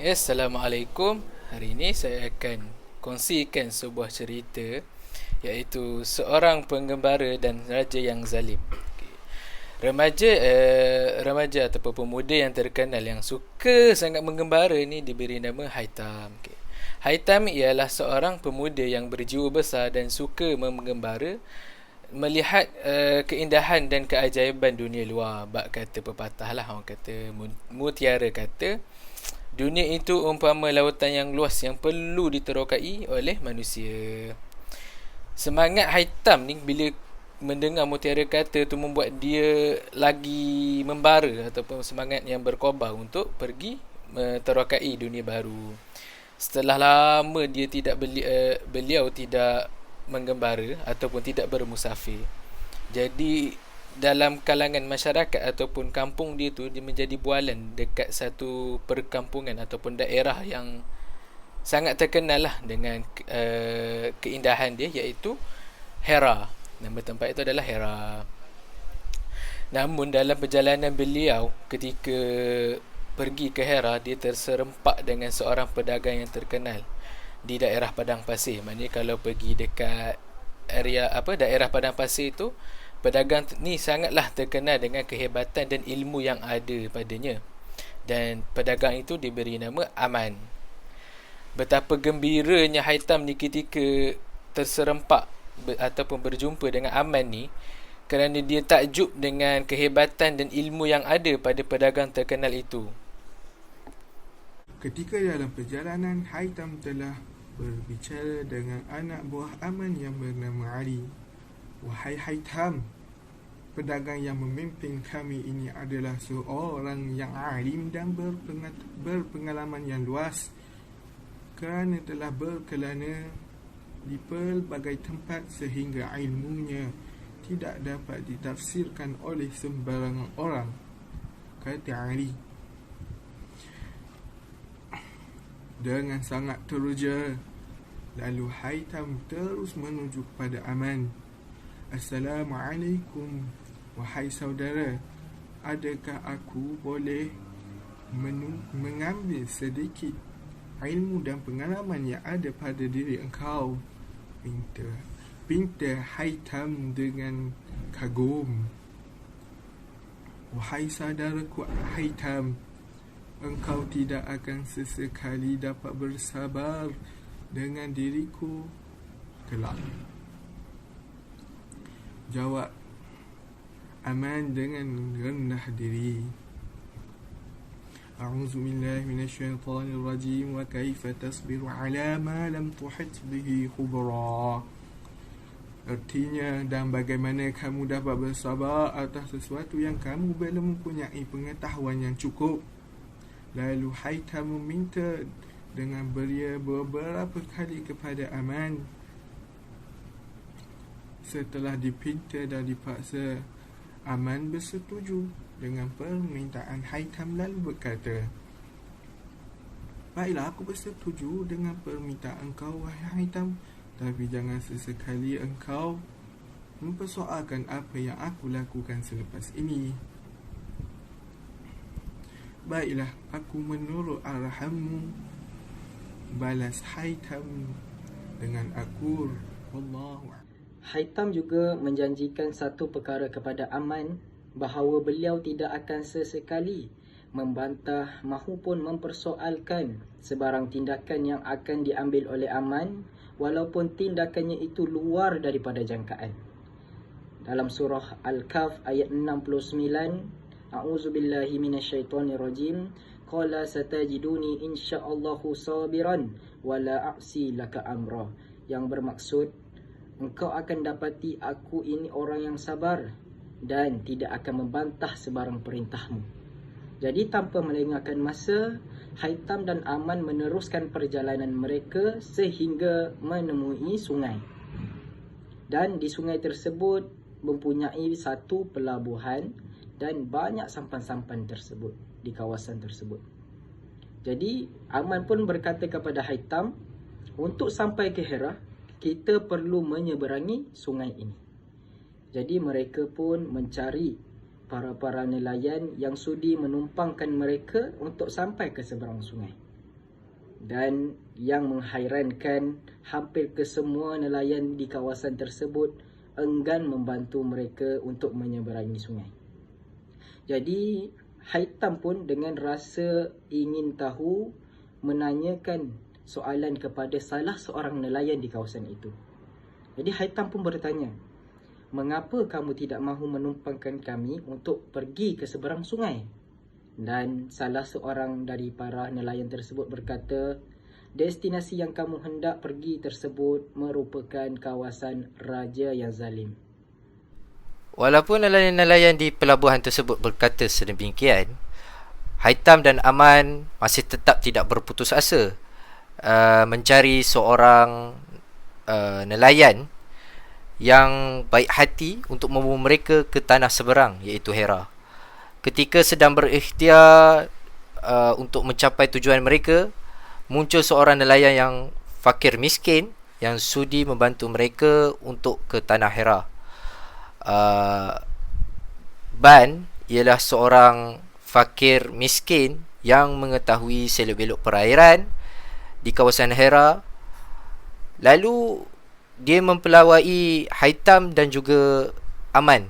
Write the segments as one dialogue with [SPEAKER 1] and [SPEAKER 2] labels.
[SPEAKER 1] Assalamualaikum. Hari ini saya akan kongsikan sebuah cerita, iaitu seorang penggembara dan raja yang zalim. Remaja ataupun pemuda yang terkenal yang suka sangat menggembara ni diberi nama Haitam. Haitam ialah seorang pemuda yang berjiwa besar dan suka menggembara, melihat keindahan dan keajaiban dunia luar. Bak kata pepatah lah, orang kata, mutiara kata, dunia itu umpama lautan yang luas yang perlu diterokai oleh manusia. Semangat Haitam ni bila mendengar mutiara kata tu membuat dia lagi membara ataupun semangat yang berkobar untuk pergi terokai dunia baru. Setelah lama dia beliau tidak menggembara ataupun tidak bermusafir. Jadi dalam kalangan masyarakat ataupun kampung dia tu, dia menjadi bualan dekat satu perkampungan ataupun daerah yang sangat terkenal lah dengan keindahan dia, iaitu Hera. Nama tempat itu adalah Hera. Namun dalam perjalanan beliau ketika pergi ke Hera, dia terserempak dengan seorang pedagang yang terkenal di daerah padang pasir. Maknanya kalau pergi dekat daerah padang pasir itu, pedagang ni sangatlah terkenal dengan kehebatan dan ilmu yang ada padanya. Dan pedagang itu diberi nama Aman. Betapa gembiranya Haitam ni ketika terserempak ataupun berjumpa dengan Aman ni, kerana dia takjub dengan kehebatan dan ilmu yang ada pada pedagang terkenal itu.
[SPEAKER 2] Ketika dalam perjalanan, Haitam telah berbicara dengan anak buah Aman yang bernama Ali. Wahai Haitam, pedagang yang memimpin kami ini adalah seorang yang alim dan berpengalaman yang luas, kerana telah berkelana di pelbagai tempat sehingga ilmunya tidak dapat ditafsirkan oleh sembarangan orang, kata Ali. Dengan sangat teruja, lalu Haitam terus menuju kepada Aman. Assalamualaikum, wahai saudara, adakah aku boleh mengambil sedikit ilmu dan pengalaman yang ada pada diri engkau? Pinta Haitam dengan kagum. Wahai saudaraku Haitam, engkau tidak akan sesekali dapat bersabar dengan diriku kelak, jawab Aman dengan rendah diri. A'udzu billahi minasyaitonir rajim. Wa kaifa tasbiru ala ma lam tuhit bihi khubra. Artinya, dan bagaimana kamu dapat bersabar atas sesuatu yang kamu belum mempunyai pengetahuan yang cukup. Lalu Haitam meminta dengan beria beberapa kali kepada Aman. Setelah dipinta dan dipaksa, Aman bersetuju dengan permintaan Haitam lalu berkata, baiklah, aku bersetuju dengan permintaan kau, wahai Haitam, tapi jangan sesekali engkau mempersoalkan apa yang aku lakukan selepas ini. Baiklah, aku menurut arahanmu, balas Haitam dengan akur. Wallahu a'lam.
[SPEAKER 3] Haitam juga menjanjikan satu perkara kepada Aman, bahawa beliau tidak akan sesekali membantah mahupun mempersoalkan sebarang tindakan yang akan diambil oleh Aman, walaupun tindakannya itu luar daripada jangkaan. Dalam surah Al-Kahf ayat 69, A'udzubillahi minasyaitonirrajim, qala satajiduni insyaallahu sabiran wala a'si laka amra, yang bermaksud, engkau akan dapati aku ini orang yang sabar dan tidak akan membantah sebarang perintahmu. Jadi tanpa melengahkan masa, Haitam dan Aman meneruskan perjalanan mereka sehingga menemui sungai. Dan di sungai tersebut mempunyai satu pelabuhan dan banyak sampan-sampan tersebut di kawasan tersebut. Jadi Aman pun berkata kepada Haitam, untuk sampai ke Hera, kita perlu menyeberangi sungai ini. Jadi mereka pun mencari para nelayan yang sudi menumpangkan mereka untuk sampai ke seberang sungai. Dan yang menghairankan, hampir kesemua nelayan di kawasan tersebut enggan membantu mereka untuk menyeberangi sungai. Jadi Haitam pun dengan rasa ingin tahu menanyakan soalan kepada salah seorang nelayan di kawasan itu. Jadi Haitam pun bertanya, "Mengapa kamu tidak mahu menumpangkan kami untuk pergi ke seberang sungai?" Dan salah seorang dari para nelayan tersebut berkata, "Destinasi yang kamu hendak pergi tersebut merupakan kawasan raja yang zalim."
[SPEAKER 4] Walaupun nelayan-nelayan di pelabuhan tersebut berkata sedemikian, Haitam dan Aman masih tetap tidak berputus asa mencari seorang nelayan yang baik hati untuk membawa mereka ke tanah seberang, iaitu Hera. Ketika sedang berikhtiar untuk mencapai tujuan mereka, muncul seorang nelayan yang fakir miskin yang sudi membantu mereka untuk ke tanah Hera. Ban ialah seorang fakir miskin yang mengetahui selok-belok perairan di kawasan Hera. Lalu dia mempelawai Haitam dan juga Aman.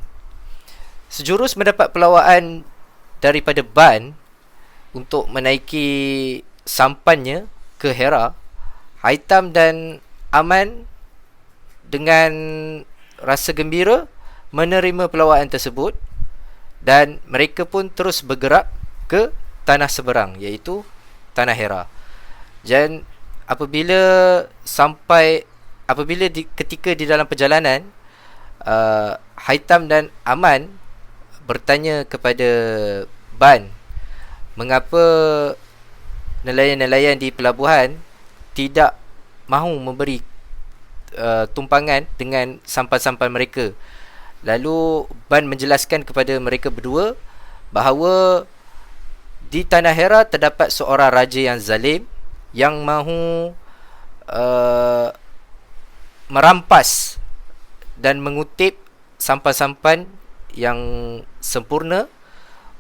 [SPEAKER 4] Sejurus mendapat pelawaan daripada Ban untuk menaiki sampannya ke Hera, Haitam dan Aman dengan rasa gembira menerima pelawaan tersebut dan mereka pun terus bergerak ke tanah seberang, iaitu tanah Hera. Dan ketika di dalam perjalanan, Haitam dan Aman bertanya kepada Ban, mengapa nelayan-nelayan di pelabuhan tidak mahu memberi tumpangan dengan sampan-sampan mereka. Lalu Ban menjelaskan kepada mereka berdua bahawa di tanah Hera terdapat seorang raja yang zalim yang mahu merampas dan mengutip sampan-sampan yang sempurna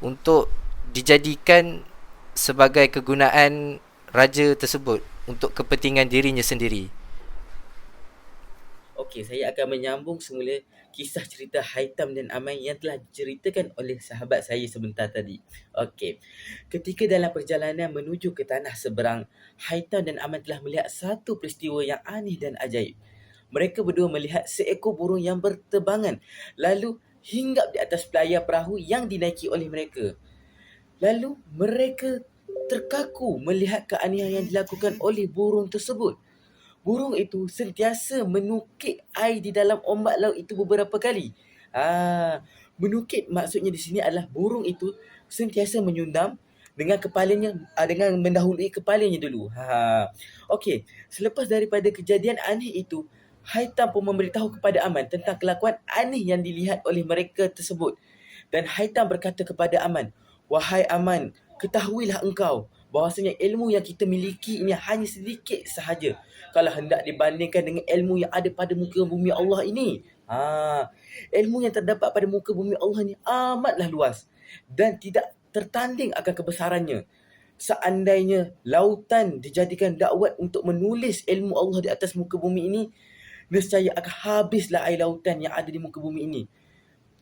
[SPEAKER 4] untuk dijadikan sebagai kegunaan raja tersebut untuk kepentingan dirinya sendiri.
[SPEAKER 5] Okey, saya akan menyambung semula kisah cerita Haitam dan Aman yang telah diceritakan oleh sahabat saya sebentar tadi. Okey, ketika dalam perjalanan menuju ke tanah seberang, Haitam dan Aman telah melihat satu peristiwa yang aneh dan ajaib. Mereka berdua melihat seekor burung yang berterbangan lalu hinggap di atas pelayar perahu yang dinaiki oleh mereka. Lalu mereka terkaku melihat keanehan yang dilakukan oleh burung tersebut. Burung itu sentiasa menukik air di dalam ombak laut itu beberapa kali. Menukik maksudnya di sini adalah burung itu sentiasa menyundam dengan kepalanya, dengan mendahului kepalanya dulu. Okey, selepas daripada kejadian aneh itu, Haitam pun memberitahu kepada Aman tentang kelakuan aneh yang dilihat oleh mereka tersebut. Dan Haitam berkata kepada Aman, "Wahai Aman, ketahuilah engkau bahawasanya ilmu yang kita miliki ini hanya sedikit sahaja kalau hendak dibandingkan dengan ilmu yang ada pada muka bumi Allah ini. Ilmu yang terdapat pada muka bumi Allah ini amatlah luas dan tidak tertanding akan kebesarannya. Seandainya lautan dijadikan dakwat untuk menulis ilmu Allah di atas muka bumi ini, nescaya akan habislah air lautan yang ada di muka bumi ini."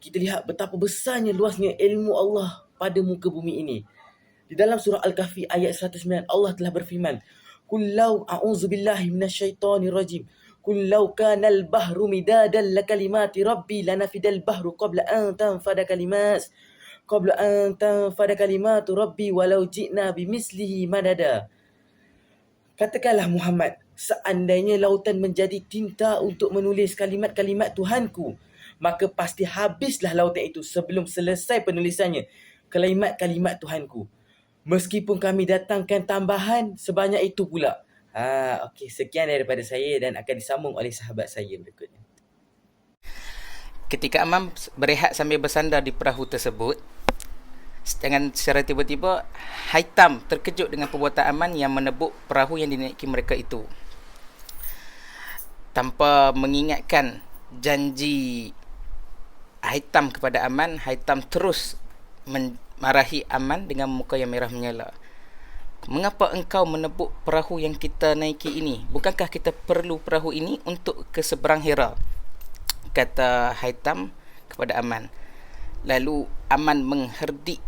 [SPEAKER 5] Kita lihat betapa besarnya luasnya ilmu Allah pada muka bumi ini. Di dalam surah Al-Kahfi ayat 109, Allah telah berfirman, "Qul law a'udzu billahi minasyaitonir rajim. Qul law kana al-bahru midadan lakalimati rabbi lanafidal bahru qabla an tanfada kalimatu rabbi walau ji'na bimislihi madada." Katakanlah Muhammad, seandainya lautan menjadi tinta untuk menulis kalimat-kalimat Tuhanku, maka pasti habislah lautan itu sebelum selesai penulisannya kalimat-kalimat Tuhanku. Meskipun kami datangkan tambahan sebanyak itu pula. Okey, sekian daripada saya dan akan disambung oleh sahabat saya berikutnya.
[SPEAKER 6] Ketika Aman berehat sambil bersandar di perahu tersebut, dengan secara tiba-tiba Haitam terkejut dengan perbuatan Aman yang menebuk perahu yang dinaiki mereka itu. Tanpa mengingatkan janji Haitam kepada Aman, Haitam terus marahi Aman dengan muka yang merah menyala. Mengapa engkau menebuk perahu yang kita naiki ini? Bukankah kita perlu perahu ini untuk ke seberang Hira? Kata Haitam kepada Aman. Lalu Aman mengherdik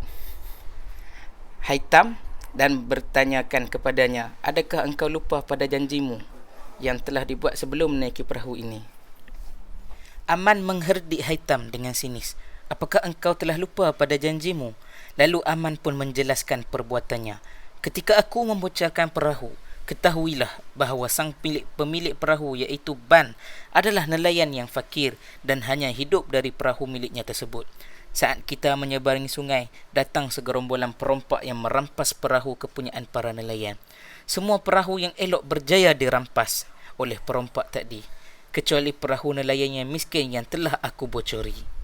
[SPEAKER 6] Haitam dan bertanyakan kepadanya, adakah engkau lupa pada janjimu yang telah dibuat sebelum menaiki perahu ini? Aman mengherdik Haitam dengan sinis. Apakah engkau telah lupa pada janjimu? Lalu Aman pun menjelaskan perbuatannya. Ketika aku membocorkan perahu, ketahuilah bahawa sang pemilik perahu iaitu Ban adalah nelayan yang fakir dan hanya hidup dari perahu miliknya tersebut. Saat kita menyeberangi sungai, datang segerombolan perompak yang merampas perahu kepunyaan para nelayan. Semua perahu yang elok berjaya dirampas oleh perompak tadi, kecuali perahu nelayan yang miskin yang telah aku bocori.